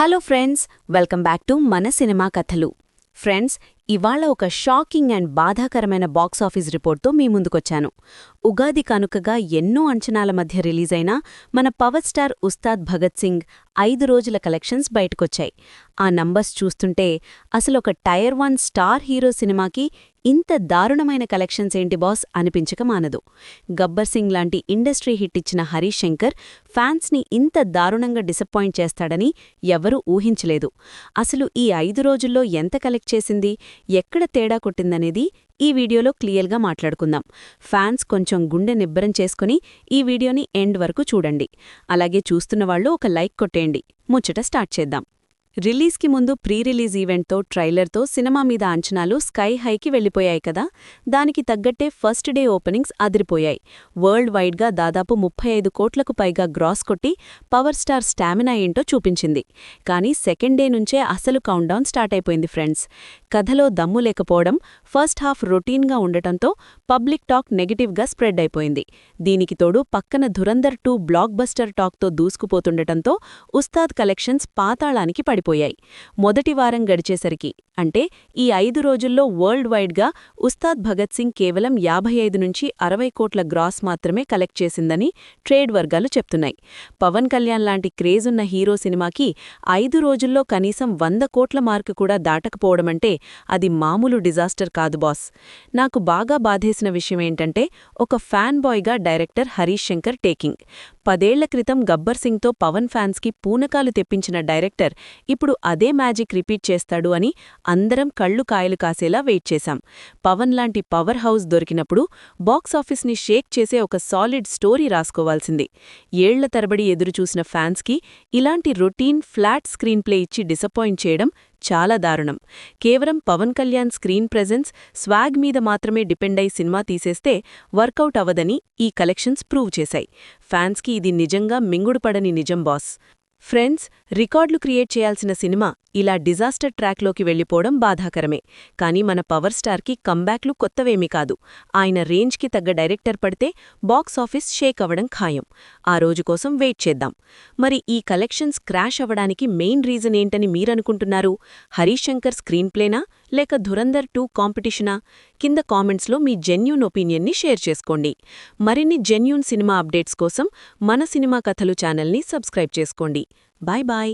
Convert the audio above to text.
Hello friends, welcome back to మన cinema కథలు. Friends, ఇవాళ ఒక షాకింగ్ అండ్ బాధాకరమైన బాక్సాఫీస్ రిపోర్ట్తో మీ ముందుకొచ్చాను. ఉగాది కానుకగా ఎన్నో అంచనాల మధ్య రిలీజైన మన పవర్ స్టార్ ఉస్తాద్ భగత్ సింగ్ 5 రోజుల కలెక్షన్స్ బయటకొచ్చాయి. ఆ నంబర్స్ చూస్తుంటే అసలొక టైర్ 1 స్టార్ హీరో సినిమాకి ఇంత దారుణమైన కలెక్షన్స్ ఏంటి బాస్ అనిపించక మానదు. గబ్బర్ సింగ్ లాంటి ఇండస్ట్రీ హిట్ ఇచ్చిన హరీష్ శంకర్ ఫ్యాన్స్ని ఇంత దారుణంగా డిసప్పాయింట్ చేస్తాడని ఎవరూ ఊహించలేదు. అసలు ఈ 5 రోజుల్లో ఎంత కలెక్ట్ చేసింది, ఎక్కడ తేడా కొట్టిందనేది ఈ వీడియోలో క్లియర్గా మాట్లాడుకుందాం. ఫ్యాన్స్ కొంచెం గుండె నిబ్బరం చేసుకుని ఈ వీడియోని ఎండ్ వరకు చూడండి. అలాగే చూస్తున్నవాళ్లు ఒక లైక్ కొట్టేయండి. ముచ్చట స్టార్ట్ చేద్దాం. రిలీజ్కి ముందు ప్రీ రిలీజ్ ఈవెంట్తో ట్రైలర్తో సినిమా మీద అంచనాలు స్కై హైకి వెళ్లిపోయాయి కదా. దానికి తగ్గట్టే ఫస్ట్ డే ఓపెనింగ్స్ అదిరిపోయాయి. వరల్డ్ వైడ్గా దాదాపు 35 కోట్లకు పైగా గ్రాస్ కొట్టి పవర్ స్టార్ స్టామినా ఏంటో చూపించింది. కానీ సెకండ్ డే నుంచే అసలు కౌంట్డౌన్ స్టార్ట్ అయిపోయింది ఫ్రెండ్స్. కథలో దమ్ము లేకపోవడం, ఫస్ట్ హాఫ్ రొటీన్గా ఉండటంతో పబ్లిక్ టాక్ నెగటివ్గా స్ప్రెడ్ అయిపోయింది. దీనికి తోడు పక్కన ధురంధర్ 2 బ్లాక్ బస్టర్ టాక్తో దూసుకుపోతుండటంతో ఉస్తాద్ కలెక్షన్స్ పాతాళానికి పడిపోయాయి. మొదటి వారం గడిచేసరికి, అంటే ఈ 5 రోజుల్లో వరల్డ్ వైడ్గా ఉస్తాద్ భగత్ సింగ్ కేవలం 55 నుంచి 60 కోట్ల గ్రాస్ మాత్రమే కలెక్ట్ చేసిందని ట్రేడ్ వర్గాలు చెప్తున్నాయి. పవన్ కళ్యాణ్ లాంటి క్రేజున్న హీరో సినిమాకి 5 రోజుల్లో కనీసం 100 కోట్ల మార్కు కూడా దాటకపోవడమంటే అది మామూలు డిజాస్టర్ కాదు బాస్. నాకు బాగా బాధేసిన విషయమేంటంటే, ఒక ఫ్యాన్ బాయ్గా డైరెక్టర్ హరీష్ శంకర్ టేకింగ్. 10 ఏళ్ల క్రితం గబ్బర్ సింగ్తో పవన్ ఫ్యాన్స్కి పూనకాలు తెప్పించిన డైరెక్టర్ ఇప్పుడు అదే మ్యాజిక్ రిపీట్ చేస్తాడు అని అందరం కళ్ళు కాయలు కాసేలా వెయిట్ చేశాం. పవన్ లాంటి పవర్ హౌస్ దొరికినప్పుడు బాక్సాఫీస్ని షేక్ చేసే ఒక సాలిడ్ స్టోరీ రాసుకోవాల్సింది. ఏళ్ల తరబడి ఎదురుచూసిన ఫ్యాన్స్కి ఇలాంటి రొటీన్ ఫ్లాట్ స్క్రీన్ ప్లే ఇచ్చి డిసప్పాయింట్ చేయడం చాలా దారుణం. కేవలం Pawan Kalyan screen presence, swag మీద మాత్రమే డిపెండ్ అయి సినిమా తీసేస్తే వర్కౌట్ అవదని ఈ కలెక్షన్స్ ప్రూవ్ చేశాయి. ఫ్యాన్స్కి ఇది నిజంగా మింగుడుపడని నిజం బాస్. ఫ్రెండ్స్, రికార్డులు క్రియేట్ చేయాల్సిన సినిమా ఇలా డిజాస్టర్ ట్రాక్లోకి వెళ్లిపోవడం బాధాకరమే. కానీ మన పవర్ స్టార్కి కంబ్యాక్లు కొత్తవేమీ కాదు. ఆయన రేంజ్కి తగ్గ డైరెక్టర్ పడితే బాక్సాఫీస్ షేక్ అవ్వడం ఖాయం. ఆ రోజు కోసం వెయిట్ చేద్దాం. మరి ఈ కలెక్షన్స్ క్రాష్ అవ్వడానికి మెయిన్ రీజన్ ఏంటని మీరనుకుంటున్నారు? హరీష్ శంకర్ స్క్రీన్ ప్లేనా, లేక ధురంధర్ 2 కాంపిటీషనా? కింద కామెంట్స్లో మీ జెన్యూన్ ఒపీనియన్ని షేర్ చేసుకోండి. మరిన్ని జెన్యూన్ సినిమా అప్డేట్స్ కోసం మన సినిమా కథలు ఛానల్ని సబ్స్క్రైబ్ చేసుకోండి. Bye bye.